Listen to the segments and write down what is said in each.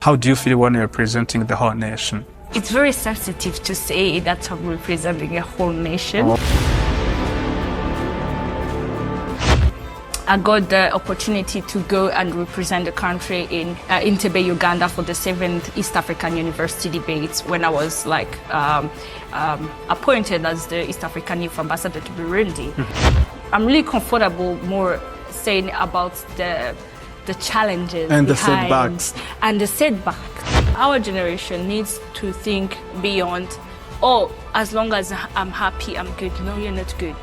How do you feel when you're representing the whole nation? It's very sensitive to say that I'm representing a whole nation. I got the opportunity to go and represent the country in Entebbe, Uganda for the 7th East African University debates when I was appointed as the East African Youth Ambassador to Burundi. I'm really comfortable more saying about the challenges and the behind setbacks. And the setback. Our generation needs to think beyond, as long as I'm happy, I'm good. No, you're not good.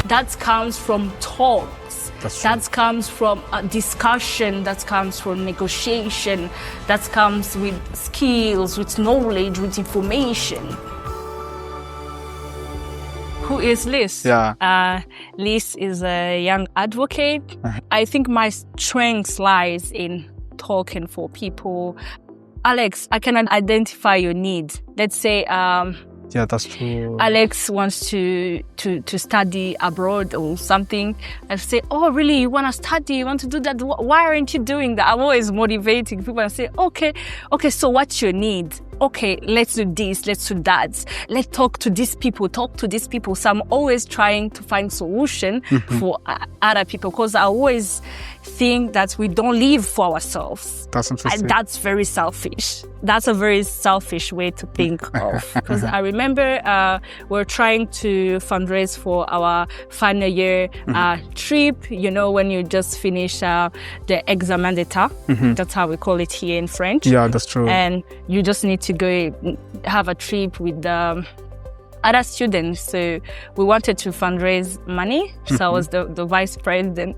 That comes from talks. That comes from discussion. That comes from negotiation. That comes with skills, with knowledge, with information. Who is Lys? Yeah. Lys is a young advocate. I think my strength lies in talking for people. Alex, I can identify your need. Let's say, yeah, that's true. Alex wants to study abroad or something. I say, oh, really? You want to study? You want to do that? Why aren't you doing that? I'm always motivating people and say, okay, so what's your need? Okay, let's do this, let's do that. Let's talk to these people. So I'm always trying to find solution for other people because I always think that we don't live for ourselves. That's interesting. And that's very selfish. That's a very selfish way to think of. Because I remember we're trying to fundraise for our final year trip. You know, when you just finish the examen d'état. That's how we call it here in French. Yeah, that's true. And you just need to go have a trip with other students. So we wanted to fundraise money. So I was the vice president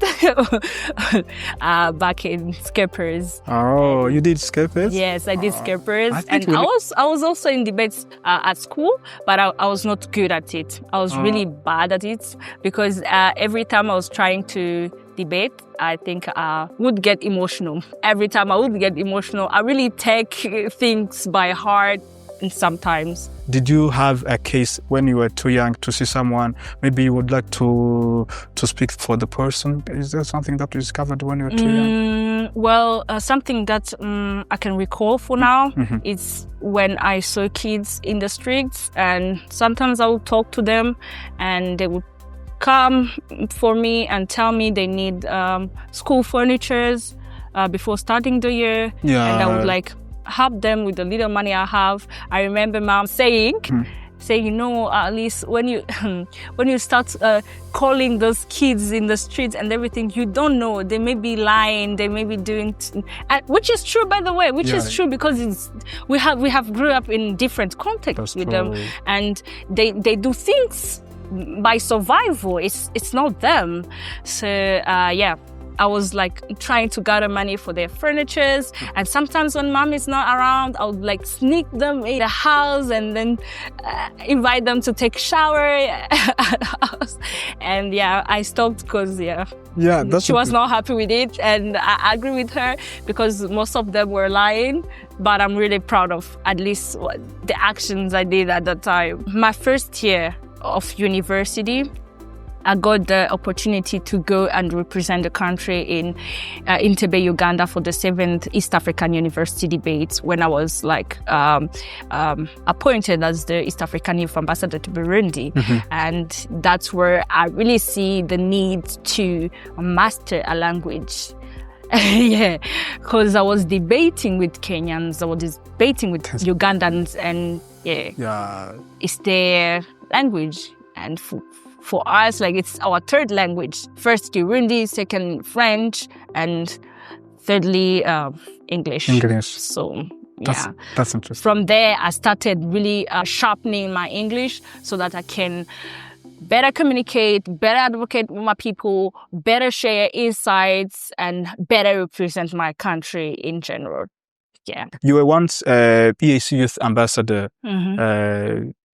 back in Skippers. Oh, you did Skippers? Yes, I did Skippers. And I was also in debates at school, but I was not good at it. I was really bad at it because every time I was trying to debate, I think I would get emotional. Every time I would get emotional, I really take things by heart. And sometimes. Did you have a case when you were too young to see someone, maybe you would like to speak for the person? Is there something that you discovered when you were too young? Well, something that I can recall for now is when I saw kids in the streets, and sometimes I would talk to them and they would come for me and tell me they need school furnitures before starting the year. Yeah. And I would help them with the little money I have. I remember mom saying, you know, at least when you start calling those kids in the streets and everything, you don't know. They may be lying. They may be doing, which is true, by the way. Which is true because we have grew up in different contexts with them, and they do things by survival. It's not them. So yeah. I was trying to gather money for their furnitures, and sometimes when mom is not around, I would sneak them in the house and then invite them to take shower at the house. And yeah, I stopped because she was not happy with it, and I agree with her because most of them were lying. But I'm really proud of at least the actions I did at that time. My first year of university, I got the opportunity to go and represent the country in Entebbe, Uganda for the 7th East African University debates when I was appointed as the East African Youth Ambassador to Burundi. And that's where I really see the need to master a language. Yeah, because I was debating with Kenyans, I was debating with Ugandans, and it's their language. And for us, it's our third language. First Kirundi, second French, and thirdly English. So yeah, that's interesting. From there, I started really sharpening my English so that I can better communicate, better advocate with my people, better share insights, and better represent my country in general. Yeah. You were once a EAC Youth Ambassador.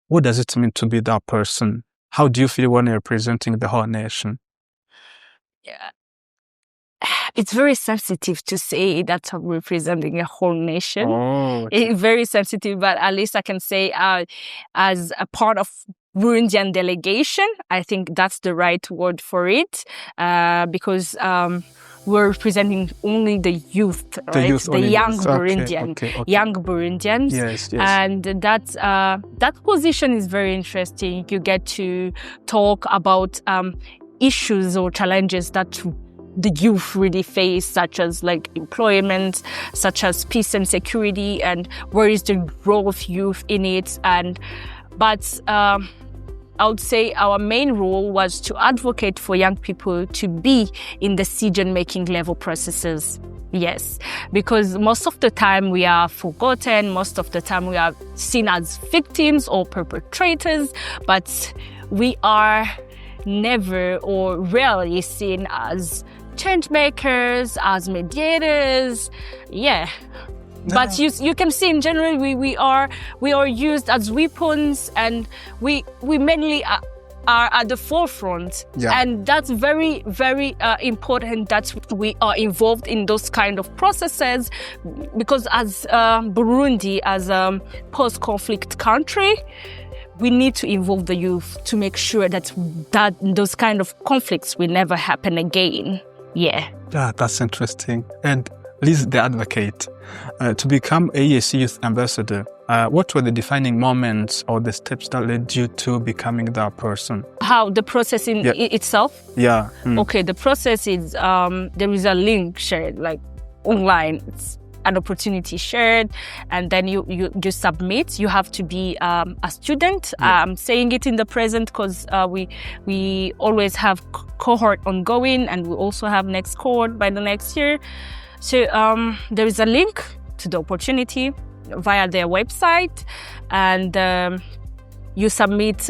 What does it mean to be that person? How do you feel when you're representing the whole nation? Yeah. It's very sensitive to say that I'm representing a whole nation. Okay. It's very sensitive, but at least I can say as a part of Burundian delegation. I think that's the right word for it, because we're representing only the youth, right? The young Burundian, young Burundians. Yes. And that position is very interesting. You get to talk about issues or challenges that the youth really face, such as like employment, such as peace and security, and where is the role of youth in it. But I would say our main role was to advocate for young people to be in decision-making level processes. Yes, because most of the time we are forgotten, most of the time we are seen as victims or perpetrators, but we are never or rarely seen as change makers, as mediators. Yeah. But you can see in general we are used as weapons, and we mainly are at the forefront. Yeah. And that's very, very important that we are involved in those kind of processes, because as Burundi, as a post-conflict country, we need to involve the youth to make sure that those kind of conflicts will never happen again. Yeah. Yeah, that's interesting. And Lys The Advocate, to become AEC Youth Ambassador, what were the defining moments or the steps that led you to becoming that person? How the process itself? Yeah. Okay, the process is, there is a link shared, like online. It's an opportunity shared, and then you submit. You have to be a student. I'm saying it in the present because we always have cohort ongoing, and we also have next cohort by the next year. So there is a link to the opportunity via their website, and you submit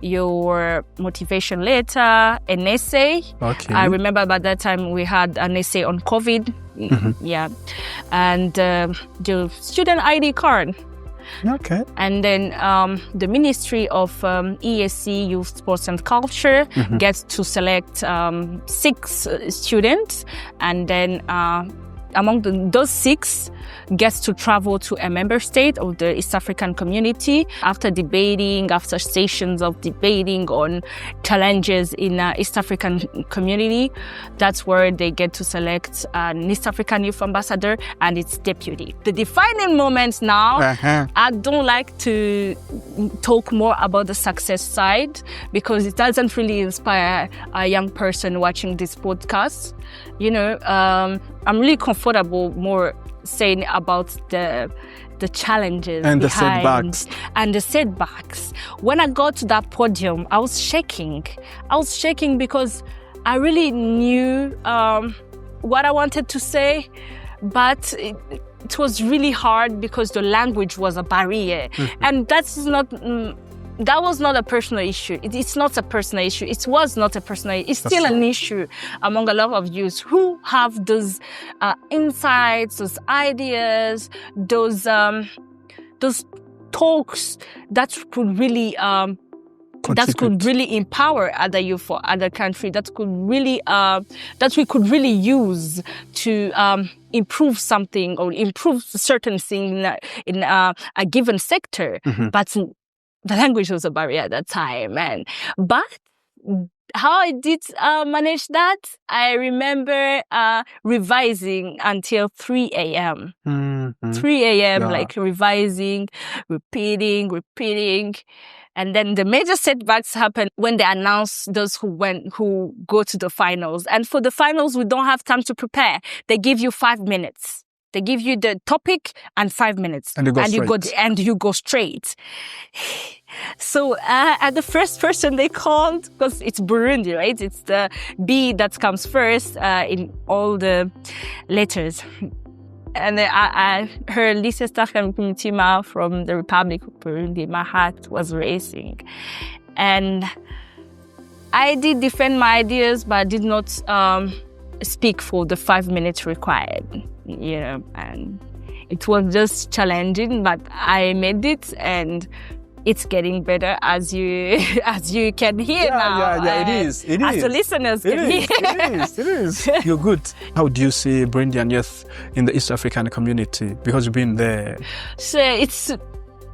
your motivation letter, an essay. Okay. I remember by that time we had an essay on COVID. Yeah. And the student ID card. Okay. And then the Ministry of ESC, Youth, Sports and Culture gets to select 6 students, and then among those 6 gets to travel to a member state of the East African community after sessions of debating on challenges in East African community. That's where they get to select an East African Youth Ambassador and its deputy. The defining moments now, I don't like to talk more about the success side because it doesn't really inspire a young person watching this podcast. You know, I'm really comfortable more saying about the challenges and behind, the setbacks. When I got to that podium, I was shaking because I really knew what I wanted to say, but it was really hard because the language was a barrier. And that was not a personal issue. It's not a personal issue. It was not a personal issue. It's still an issue among a lot of youth who have those insights, those ideas, those talks that could really empower other youth for other country. That we could really use to improve something or improve certain thing in a given sector. But the language was a barrier at that time, but how I did manage that, I remember revising until 3 a.m. 3 a.m., like revising, repeating. And then the major setbacks happen when they announce those who go to the finals. And for the finals, we don't have time to prepare. They give you 5 minutes. They give you the topic and 5 minutes. And you go straight. So at the first person they called, because it's Burundi, right? It's the B that comes first in all the letters. And I heard Lys Esther from the Republic of Burundi. My heart was racing. And I did defend my ideas, but I did not speak for the 5 minutes required. You know, and it was just challenging, but I made it, and it's getting better as you can hear now. Yeah, it is. As the listeners can hear. It is. You're good. How do you see Burundian youth in the East African community? Because you've been there. So it's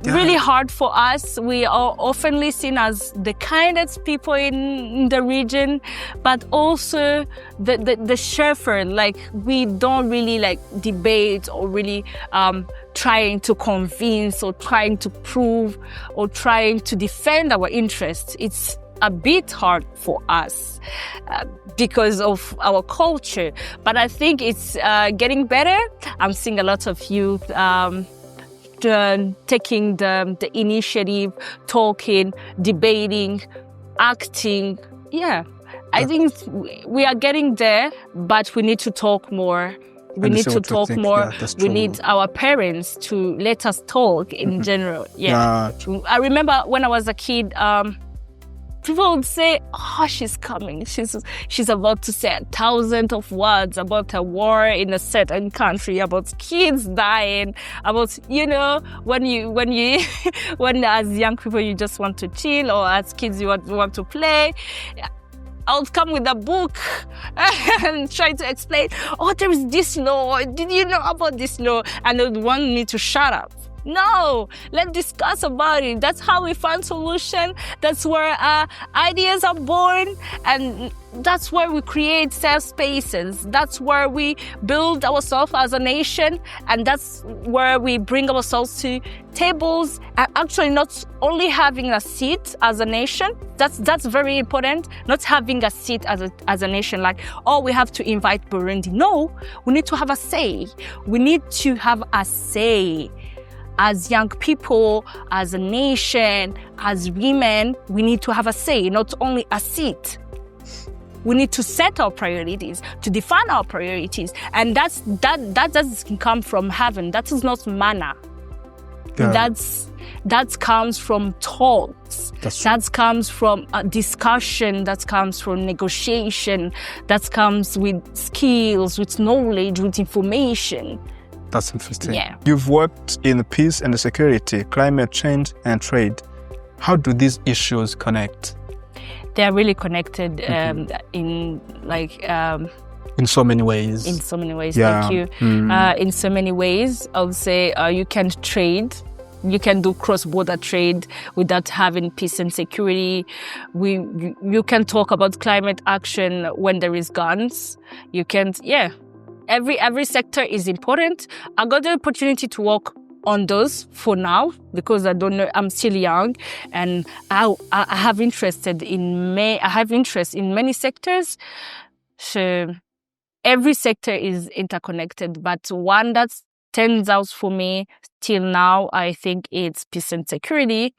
really hard for us. We are often seen as the kindest people in the region, but also the shepherd. Like, we don't really like debate or really trying to convince or trying to prove or trying to defend our interests. It's a bit hard for us because of our culture. But I think it's getting better. I'm seeing a lot of youth taking the initiative, talking, debating, acting. Yeah, I think we are getting there, but we need to talk more. We need to talk more. We need our parents to let us talk in general. Yeah. I remember when I was a kid, people would say, "Oh, she's coming. She's about to say 1,000 of words about a war in a certain country, about kids dying, about when as young people you just want to chill, or as kids you want to play." I would come with a book and try to explain, "Oh, there is this law. Did you know about this law?" And they would want me to shut up. No, let's discuss about it. That's how we find solution. That's where ideas are born, and that's where we create safe spaces. That's where we build ourselves as a nation, and that's where we bring ourselves to tables. And actually, not only having a seat as a nation. That's very important. Not having a seat as a nation, like, oh, we have to invite Burundi. No, we need to have a say. We need to have a say. As young people, as a nation, as women, we need to have a say, not only a seat. We need to set our priorities, to define our priorities. And that doesn't come from heaven. That is not manna. Yeah. That comes from talks. That comes from discussion. That comes from negotiation. That comes with skills, with knowledge, with information. That's interesting. Yeah. You've worked in peace and security, climate change, and trade. How do these issues connect? They are really connected in so many ways. In so many ways, yeah. Thank you. In so many ways, I would say you can trade. You can do cross-border trade without having peace and security. You can talk about climate action when there is guns. You can, Every sector is important. I got the opportunity to work on those for now because I don't know. I'm still young, and I have interest in many sectors. So every sector is interconnected, but one that stands out for me till now, I think it's peace and security,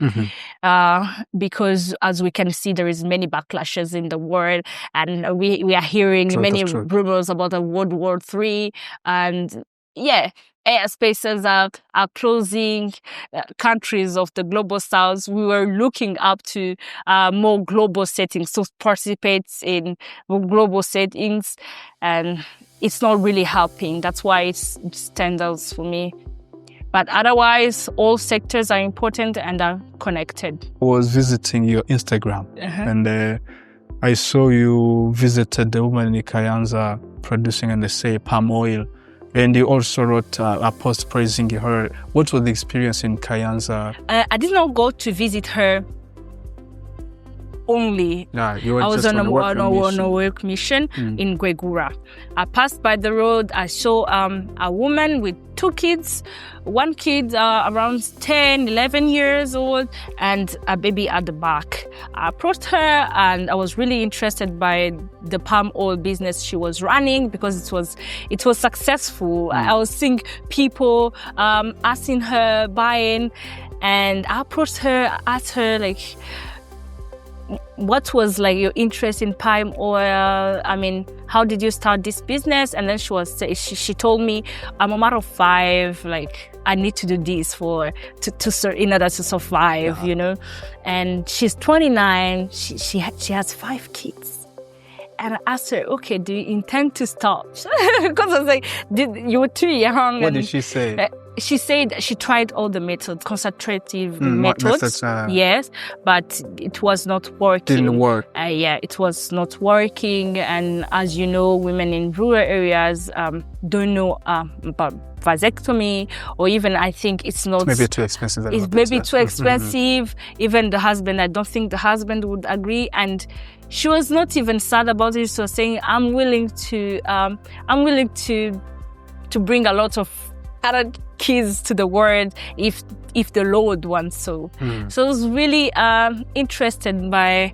because as we can see, there is many backlashes in the world, and we are hearing many rumors about a World War III, and airspaces are closing. Countries of the global south, we were looking up to more global settings, to participate in more global settings, and it's not really helping. That's why it stands out for me. But otherwise, all sectors are important and are connected. I was visiting your Instagram, and I saw you visited the woman in Kayanza producing, and they say, palm oil. And you also wrote a post praising her. What was the experience in Kayanza? I did not go to visit her only. You were I was on a work mission Mm. in Gwegura. I passed by the road. I saw a woman with two kids. One kid around 10, 11 years old, and a baby at the back. I approached her, and I was really interested by the palm oil business she was running because it was successful. I was seeing people asking her, buying, and I approached her, asked her like, what was like your interest in palm oil? I mean, how did you start this business? And then she told me, I'm a mother of 5. Like, I need to do this in order to survive, you know. And she's 29. She has 5 kids. And I asked her, okay, do you intend to stop? Because I was like, you were too young. What did she say? She said she tried all the methods, concentrative methods. Yes, but it was not working. Didn't work. It was not working. And as you know, women in rural areas don't know about vasectomy, or even I think it's not. Maybe too expensive. It's maybe too expensive. Even the husband, I don't think the husband would agree. And she was not even sad about it. She was saying, I'm willing to bring a lot of other kids to the world if the Lord wants so. So I was really interested by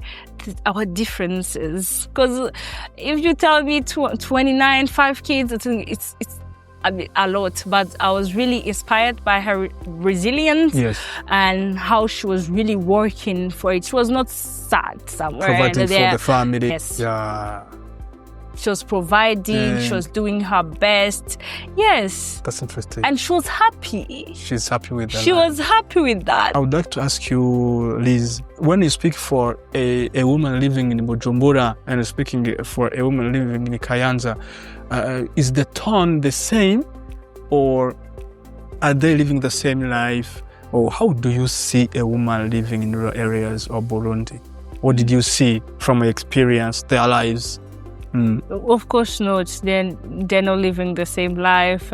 our differences, because if you tell me 29, 5 kids, it's a lot, but I was really inspired by her resilience and how she was really working for it. She was not sad somewhere. Providing for the family. Yes. Yeah. She was providing, she was doing her best. Yes. That's interesting. And she was happy. She's happy with that. She was happy with that. I would like to ask you, Lys, when you speak for a woman living in Bujumbura and speaking for a woman living in Kayanza, is the tone the same, or are they living the same life? Or how do you see a woman living in rural areas of Burundi? What did you see from your experience, their lives? Of course not. They're not living the same life.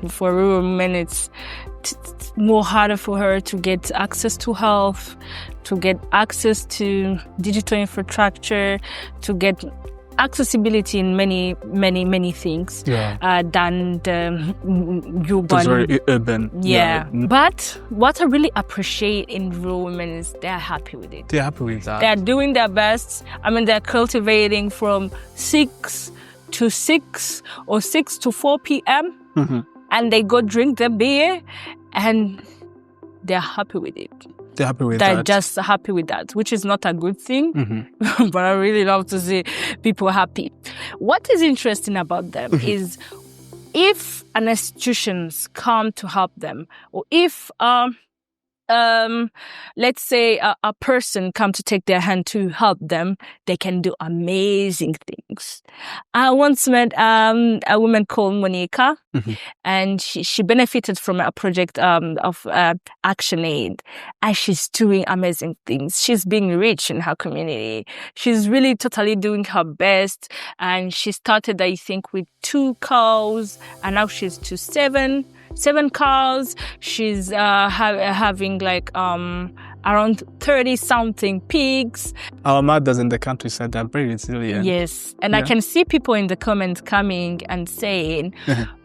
For rural women, it's more harder for her to get access to health, to get access to digital infrastructure, to get accessibility in many things than the urban. It's very urban. Yeah. But what I really appreciate in rural women is they're happy with it. They're happy with that. They're doing their best. I mean, they're cultivating from 6 to 6 or 6 to 4 p.m. And they go drink their beer and they're happy with it. They're happy with They're that. just happy with that, which is not a good thing. But I really love to see people happy. What is interesting about them is if an institutions come to help them, or if let's say a person come to take their hand to help them, they can do amazing things. I once met a woman called Monica, and she benefited from a project of Action Aid, and she's doing amazing things. She's being rich in her community. She's really totally doing her best, and she started, I think, with 2 cows, and now she's to 7 cows. She's having like around 30-something pigs. Our mothers in the countryside are very resilient. Yes. And I can see people in the comments coming and saying,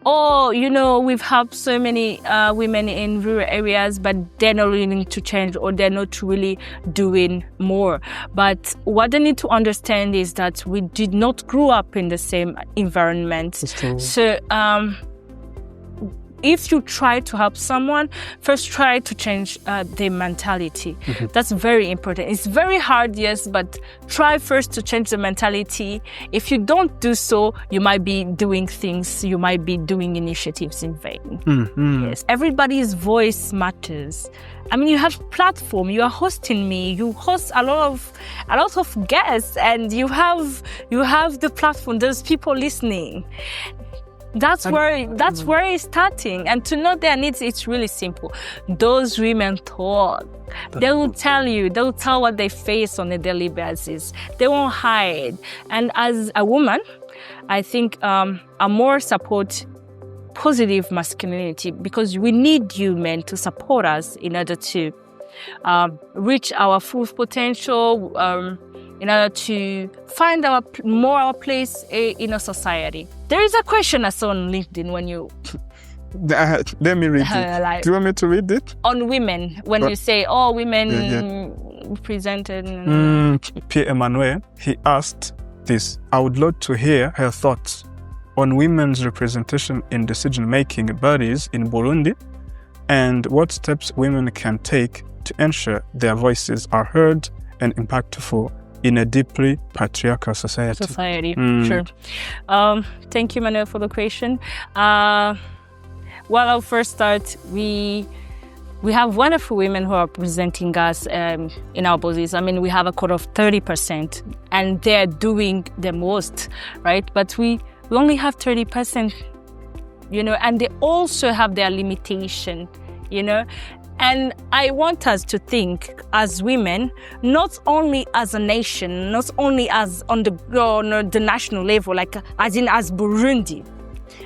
oh, you know, we've helped so many women in rural areas, but they're not willing to change, or they're not really doing more. But what they need to understand is that we did not grow up in the same environment. That's true. So, if you try to help someone, first try to change their mentality. That's very important. It's very hard, yes, but try first to change the mentality. If you don't do so, you might be doing things, you might be doing initiatives in vain. Yes, everybody's voice matters. I mean, you have platform, you are hosting me, you host a lot of guests, and you have the platform, there's people listening. That's where it's starting. And to know their needs, it's really simple. Those women talk. They will tell what they face on a daily basis. They won't hide. And as a woman, I think I more support positive masculinity, because we need you men to support us in order to reach our full potential, in order to find our place in a society. There is a question I saw on LinkedIn when you... Let me read it. Do you want me to read it? On women, when you say, oh, women presented... Pierre Emmanuel, he asked this: I would love to hear her thoughts on women's representation in decision-making bodies in Burundi, and what steps women can take to ensure their voices are heard and impactful in a deeply patriarchal society. Sure. Thank you, Manuel, for the question. Well, I'll first start. We have wonderful women who are representing us in our bodies. I mean, we have a quota of 30%, and they're doing the most, right? But we only have 30%, and they also have their limitation, And I want us to think as women, not only as a nation, not only as on the national level, like as Burundi,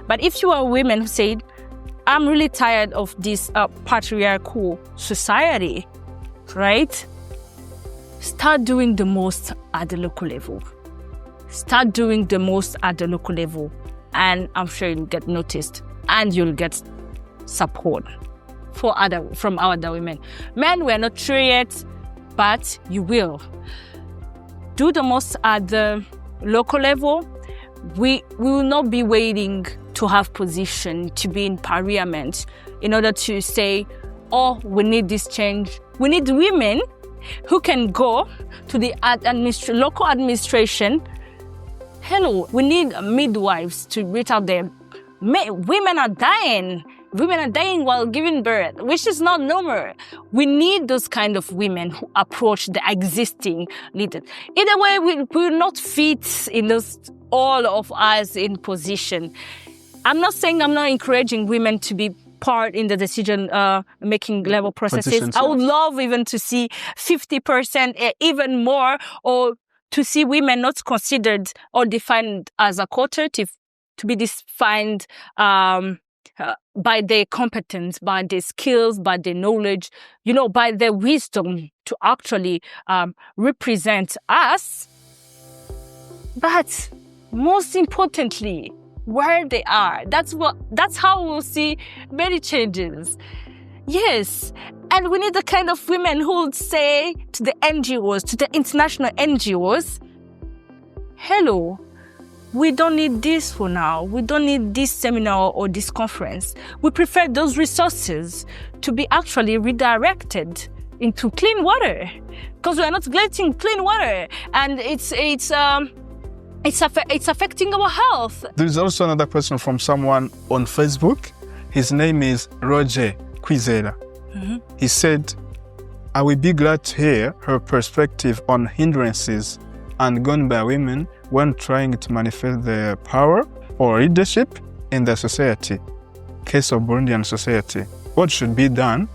but if you are women who say, I'm really tired of this patriarchal society, right? Start doing the most at the local level. Start doing the most at the local level, and I'm sure you'll get noticed and you'll get support from other women. Men, we're not sure yet, but you will. Do the most at the local level. We will not be waiting to have position, to be in parliament in order to say, oh, we need this change. We need women who can go to the local administration. Hello, we need midwives to reach out there. Women are dying. Women are dying while giving birth, which is not normal. We need those kind of women who approach the existing leaders. Either way, we will not fit in those, all of us in position. I'm not saying I'm not encouraging women to be part in the decision-making level processes. I would love even to see 50%, even more, or to see women not considered or defined as a qualitative, to be defined by their competence, by their skills, by their knowledge, by their wisdom to actually represent us. But most importantly, where they are. That's how we'll see many changes. Yes. And we need the kind of women who would say to the NGOs, to the international NGOs, hello, we don't need this for now. We don't need this seminar or this conference. We prefer those resources to be actually redirected into clean water, because we are not getting clean water, and it's affecting our health. There's also another question from someone on Facebook. His name is Roger Kwizera. Mm-hmm. He said, I will be glad to hear her perspective on hindrances undergone by women when trying to manifest their power or leadership in their society. Case of Burundian society. What should be done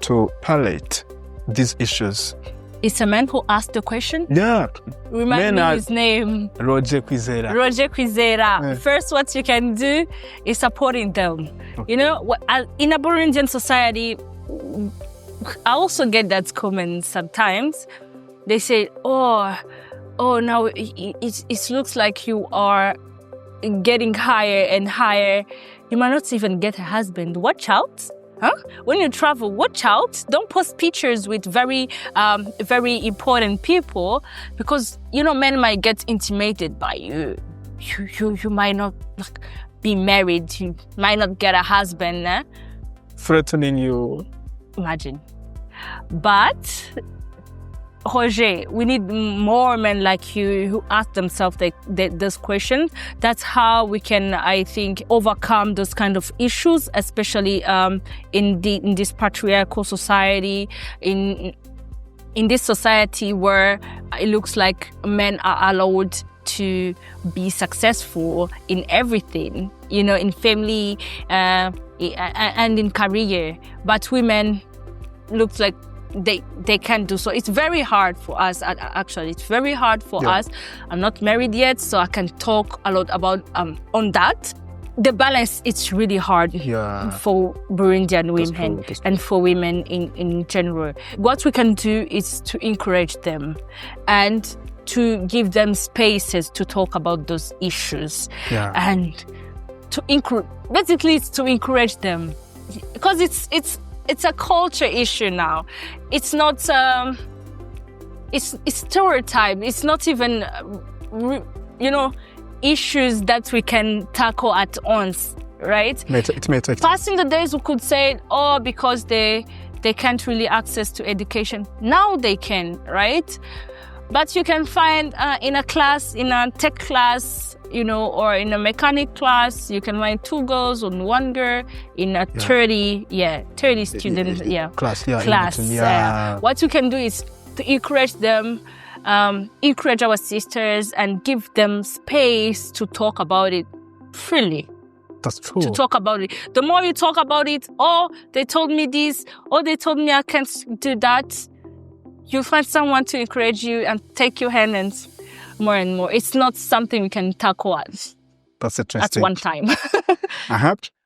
to palliate these issues? It's a man who asked the question? Yeah. Remind me his name. Roger Kwizera. Roger Kwizera. Yeah. First, what you can do is supporting them. Okay. In a Burundian society, I also get that comment sometimes. They say, oh, now it looks like you are getting higher and higher. You might not even get a husband. Watch out. Huh? When you travel, watch out. Don't post pictures with very important people, because, men might get intimidated by you. You might not be married. You might not get a husband. Threatening you. Imagine. But, Roger, we need more men like you who ask themselves those questions. That's how we can, I think, overcome those kind of issues, especially in this patriarchal society, in this society where it looks like men are allowed to be successful in everything, in family and in career. But women looks like they can't do so. It's very hard for us, actually. It's very hard for us. I'm not married yet, so I can talk a lot about on that. The balance, it's really hard for Burundian women and for women in general. What we can do is to encourage them and to give them spaces to talk about those issues. And to basically it's to encourage them, because it's a culture issue now. It's not, it's stereotype. It's not even, issues that we can tackle at once, right? It may take time. Past in the days, we could say, because they can't really access to education. Now they can, right? But you can find in a tech class, or in a mechanic class, you can find 2 girls and 1 girl in a 30 student class. What you can do is to encourage them, encourage our sisters, and give them space to talk about it freely. That's true. To talk about it. The more you talk about it, they told me this, they told me I can't do that, you'll find someone to encourage you and take your hand and more and more. It's not something we can tackle at one time.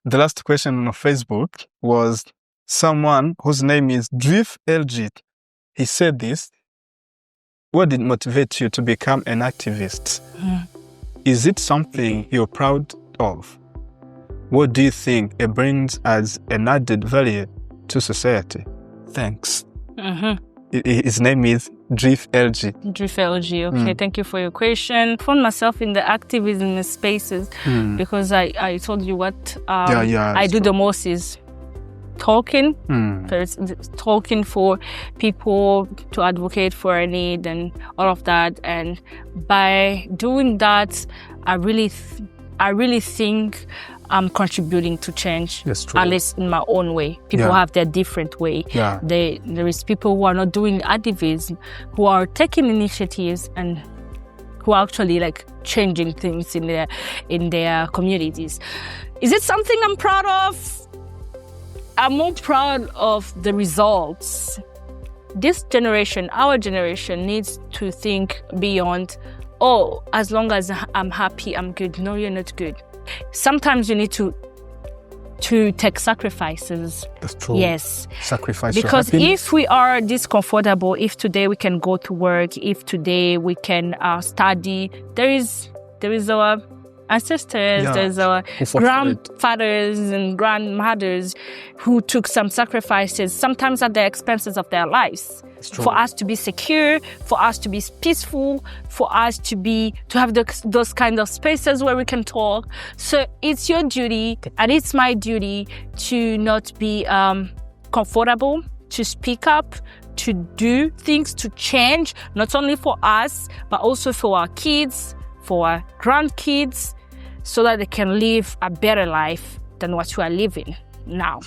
The last question on Facebook was someone whose name is Drif Elgit. He said this: what did motivate you to become an activist? Is it something you're proud of? What do you think it brings as an added value to society? Thanks. His name is Drif LG. Drif LG, okay. Thank you for your question. I found myself in the activism spaces because I told you what I do the most is talking. Talking for people to advocate for a need and all of that. And by doing that, I really think I'm contributing to change, at least in my own way. People have their different way. There is people who are not doing activism, who are taking initiatives and who are actually like changing things in their communities. Is it something I'm proud of? I'm more proud of the results. This generation, our generation, needs to think beyond, oh, as long as I'm happy, I'm good. No, you're not good. Sometimes you need to take sacrifices. That's true. Yes. Sacrifice. Because if we are discomfortable, if today we can go to work, if today we can study, there is our ancestors, there's our grandfathers and grandmothers who took some sacrifices, sometimes at the expenses of their lives, for us to be secure, for us to be peaceful, for us to have those kind of spaces where we can talk. So it's your duty and it's my duty to not be comfortable, to speak up, to do things, to change, not only for us, but also for our kids, for our grandkids, so that they can live a better life than what we are living now.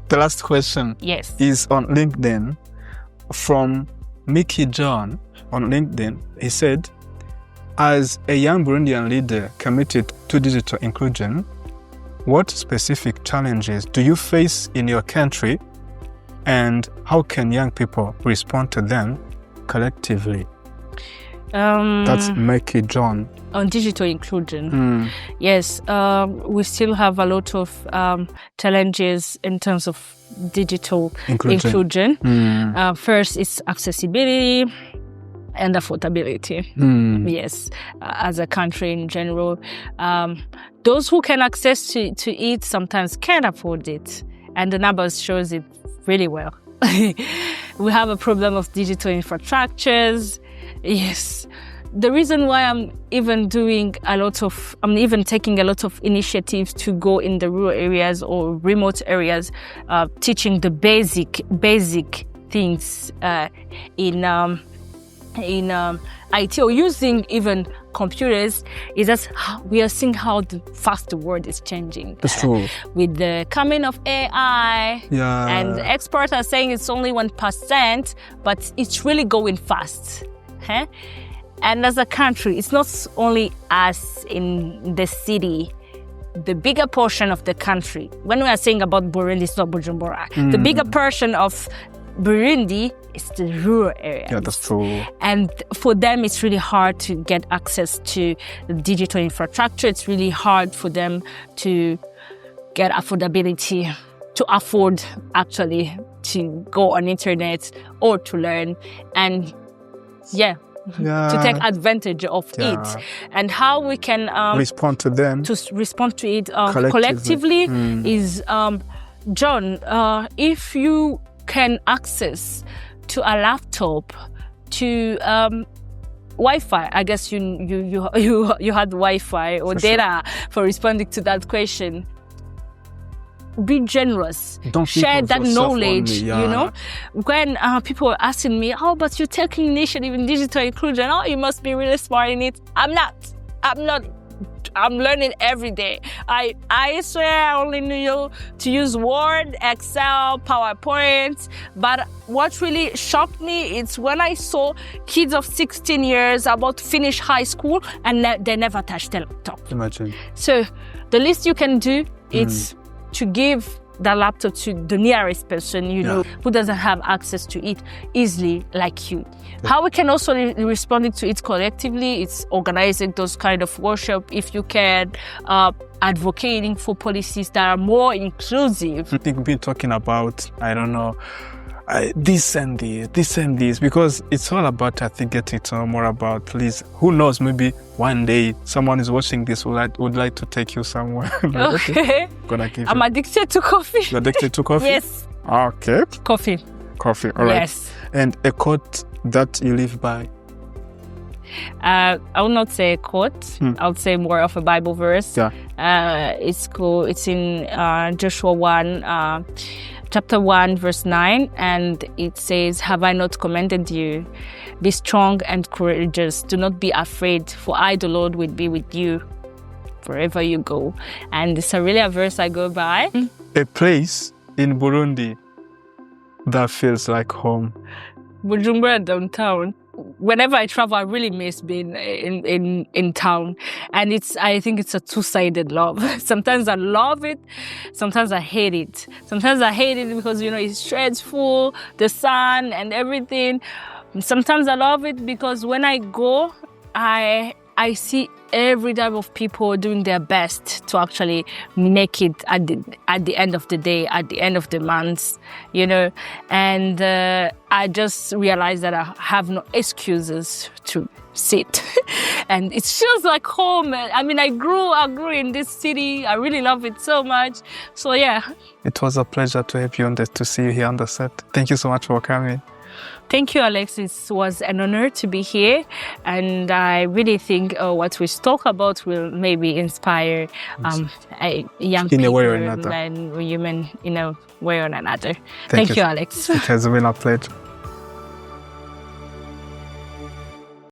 The last question is on LinkedIn from Mickey John on LinkedIn. He said, as a young Burundian leader committed to digital inclusion, what specific challenges do you face in your country and how can young people respond to them collectively? That's Mickey John. On digital inclusion. Yes, we still have a lot of challenges in terms of digital inclusion. First is accessibility and affordability. Yes, as a country in general. Those who can access to it sometimes can't afford it. And the numbers shows it really well. We have a problem of digital infrastructures. Yes. The reason why I'm even taking a lot of initiatives to go in the rural areas or remote areas, teaching the basic things in IT or using even computers, is that we are seeing how fast the world is changing. That's true. With the coming of AI, and experts are saying it's only 1%, but it's really going fast. And as a country, it's not only us in the city. The bigger portion of the country, when we are saying about Burundi, it's not Bujumbura. The bigger portion of Burundi is the rural area. Yeah, that's true. And for them, it's really hard to get access to the digital infrastructure. It's really hard for them to get affordability, to afford actually to go on internet or to learn. And to take advantage of it, and how we can respond to them, collectively is John. If you can access to a laptop, to Wi-Fi, I guess you had Wi-Fi or data for responding to that question. Be generous. Don't share that knowledge, only, you know. When people are asking me, oh, but you're taking initiative in digital inclusion, oh, you must be really smart in it. I'm not. I'm learning every day. I swear I only knew to use Word, Excel, PowerPoint. But what really shocked me is when I saw kids of 16 years about to finish high school and they never touched the laptop. Imagine. So the least you can do is to give the laptop to the nearest person you know who doesn't have access to it easily like you. How we can also respond to it collectively, it's organizing those kind of workshops if you can, advocating for policies that are more inclusive. I think we've been talking about, I don't know, this and this, because it's all about, I think, getting to know more about police. Who knows, maybe one day someone is watching this would like to take you somewhere. Okay. I'm addicted to coffee. You're addicted to coffee? Yes. Okay. Coffee, all right. Yes. And a quote that you live by? I will not say a quote. I would say more of a Bible verse. Yeah. It's cool. It's in Joshua 1, chapter 1, verse 9. And it says, "Have I not commanded you? Be strong and courageous. Do not be afraid, for I, the Lord, will be with you wherever you go." And it's really a verse I go by. A place in Burundi that feels like home? Bujumbura downtown. Whenever I travel, I really miss being in town. And I think it's a two-sided love. Sometimes I love it. Sometimes I hate it. Sometimes I hate it because, it's stressful, the sun and everything. Sometimes I love it because when I go, I see every type of people doing their best to actually make it at the end of the day, at the end of the month, and I just realized that I have no excuses to sit. And it feels like home. I mean, I grew in this city. I really love it so much. So yeah. It was a pleasure to have you to see you here on the set. Thank you so much for coming. Thank you, Alex. It was an honor to be here. And I really think what we talk about will maybe inspire young people in a way or another. And women in a way or another. Thank you, Alex. It has been a pleasure.